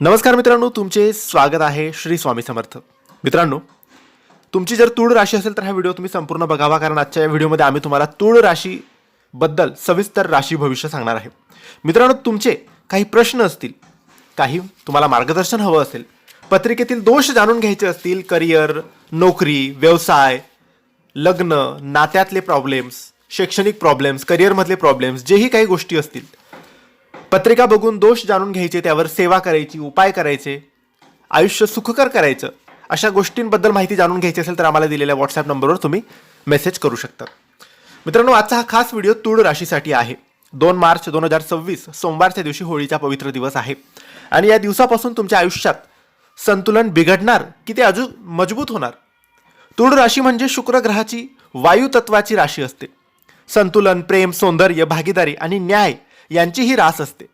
नमस्कार मित्रांनो, तुमचे स्वागत आहे श्री स्वामी समर्थ. मित्रांनो, तुमची जर तूळ राशी असेल तर हा व्हिडिओ तुम्ही संपूर्ण बघावा, कारण आजच्या या व्हिडिओमध्ये आम्ही तुम्हाला तूळ राशीबद्दल सविस्तर राशी भविष्य सांगणार आहे. मित्रांनो, तुमचे काही प्रश्न असतील, काही तुम्हाला मार्गदर्शन हवं असेल, पत्रिकेतील दोष जाणून घ्यायचे असतील, करिअर, नोकरी, व्यवसाय, लग्न, नात्यातले प्रॉब्लेम्स, शैक्षणिक प्रॉब्लेम्स, करिअरमधले प्रॉब्लेम्स, जेही काही गोष्टी असतील, पत्रिका बघून दोष जाणून घ्यायचे, त्यावर सेवा करायची, उपाय करायचे, आयुष्य सुखकर करायचं, अशा गोष्टींबद्दल माहिती जाणून घ्यायची असेल तर आम्हाला दिलेल्या व्हॉट्सॲप नंबरवर तुम्ही मेसेज करू शकता. मित्रांनो, आजचा हा खास व्हिडिओ तूळ राशीसाठी आहे. 2 मार्च 2026 सोमवारच्या दिवशी होळीचा पवित्र दिवस आहे आणि या दिवसापासून तुमच्या आयुष्यात संतुलन बिघडणार की ते अजून मजबूत होणार. तूळ राशी म्हणजे शुक्र ग्रहाची वायू तत्वाची राशी असते. संतुलन, प्रेम, सौंदर्य, भागीदारी आणि न्याय यांची ही रास असते.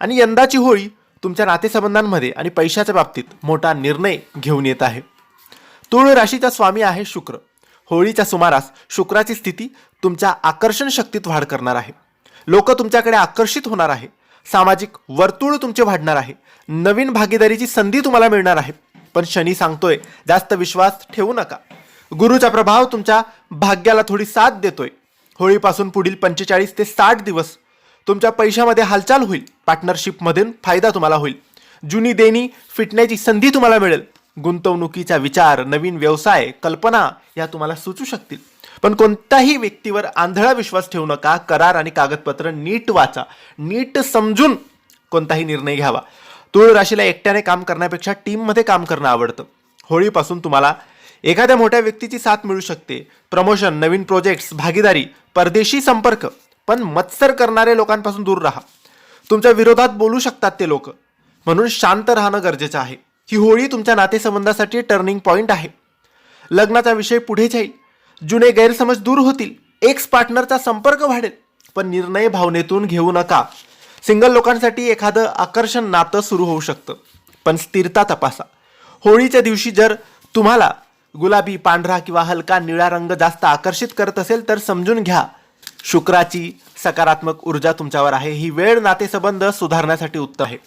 आणि यंदाची होळी तुमच्या नातेसंबंधांमध्ये आणि पैशाच्या बाबतीत मोठा निर्णय घेऊन येत आहे. तूळ राशीचा स्वामी आहे शुक्र. होळीच्या सुमारास शुक्राची स्थिती तुमच्या आकर्षण शक्तीत वाढ करणार आहे. लोक तुमच्याकडे आकर्षित होणार आहे. सामाजिक वर्तुळ तुमचे वाढणार आहे. नवीन भागीदारीची संधी तुम्हाला मिळणार आहे. पण शनी सांगतोय, जास्त विश्वास ठेवू नका. गुरुचा प्रभाव तुमच्या भाग्याला थोडी साथ देतोय. होळीपासून पुढील 45 ते 60 दिवस तुमच्या पैशामध्ये हालचाल होईल. पार्टनरशिपमधून फायदा तुम्हाला होईल. जुनी देणी फिटण्याची संधी तुम्हाला मिळेल. गुंतवणुकीचा विचार, नवीन व्यवसाय, कल्पना या तुम्हाला सुचू शकतील. पण कोणत्याही व्यक्तीवर आंधळा विश्वास ठेवू नका. करार आणि कागदपत्र नीट वाचा. नीट समजून कोणताही निर्णय घ्यावा. तूळ राशीला एकट्याने काम करण्यापेक्षा टीममध्ये काम करणं आवडतं. होळीपासून तुम्हाला एखाद्या मोठ्या व्यक्तीची साथ मिळू शकते. प्रमोशन, नवीन प्रोजेक्ट्स, भागीदारी, परदेशी संपर्क. पण मत्सर करणारे लोकांपासून दूर राहा. तुमच्या विरोधात बोलू शकतात ते लोक, म्हणून शांत राहणं गरजेचं आहे. ही होळी तुमच्या नातेसंबंधासाठी टर्निंग पॉइंट आहे. लग्नाचा विषय पुढे जाईल. जुने गैरसमज दूर होतील. एक्स पार्टनरचा संपर्क वाढेल. पण निर्णय भावनेतून घेऊ नका. सिंगल लोकांसाठी एखादं आकर्षण नातं सुरू होऊ शकतं, पण स्थिरता तपासा. होळीच्या दिवशी जर तुम्हाला गुलाबी, पांढरा किंवा हलका निळा रंग जास्त आकर्षित करत असेल तर समजून घ्या, शुक्राची सकारात्मक ऊर्जा तुमच्यावर आहे. ही वेळ नातेसंबंध सुधारण्यासाठी उत्तम आहे.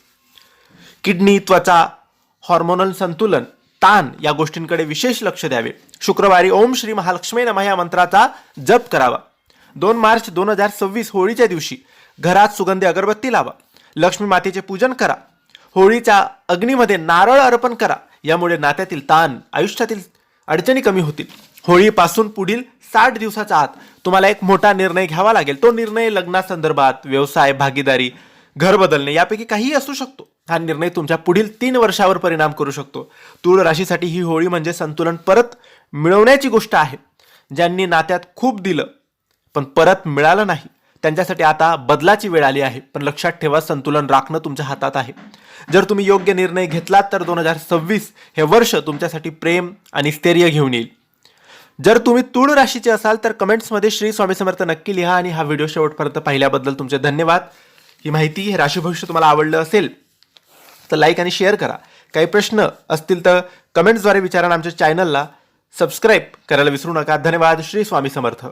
किडनी, त्वचा, हॉर्मोनल संतुलन, ताण या गोष्टींकडे विशेष लक्ष द्यावे. शुक्रवारी ओम श्री महालक्ष्मी नमः या मंत्राचा जप करावा. 2 मार्च 2026 होळीच्या दिवशी घरात सुगंधी अगरबत्ती लावा. लक्ष्मी मातेचे पूजन करा. होळीच्या अग्नीमध्ये नारळ अर्पण करा. यामुळे नात्यातील ताण, आयुष्यातील अडचणी कमी होतील. होळीपासून पुढील 60 दिवसाच्या आत तुम्हाला एक मोठा निर्णय घ्यावा लागेल. तो निर्णय लग्नासंदर्भात, व्यवसाय, भागीदारी, घर बदलणे यापैकी काहीही असू शकतो. हा निर्णय तुमच्या पुढील 3 वर्षावर परिणाम करू शकतो. तूळ राशीसाठी ही होळी म्हणजे संतुलन परत मिळवण्याची गोष्ट आहे. ज्यांनी नात्यात खूप दिलं पण परत मिळालं नाही, त्यांच्यासाठी आता बदलाची वेळ आली आहे. पण लक्षात ठेवा, संतुलन राखणं तुमच्या हातात आहे. जर तुम्ही योग्य निर्णय घेतलात तर 2026 हे वर्ष तुमच्यासाठी प्रेम आणि स्थैर्य घेऊन येईल. जर तुम्ही तूळ राशीचे असाल तर कमेंट्समध्ये श्री स्वामी समर्थ नक्की लिहा. आणि हा व्हिडिओ शेवटपर्यंत पाहिल्याबद्दल तुमचे धन्यवाद. ही माहिती, हे राशी भविष्य तुम्हाला आवडलं असेल तर लाईक आणि शेअर करा. काही प्रश्न असतील तर कमेंट्सद्वारे विचारा. आमच्या चॅनलला सबस्क्राईब करायला विसरू नका. धन्यवाद. श्री स्वामी समर्थ.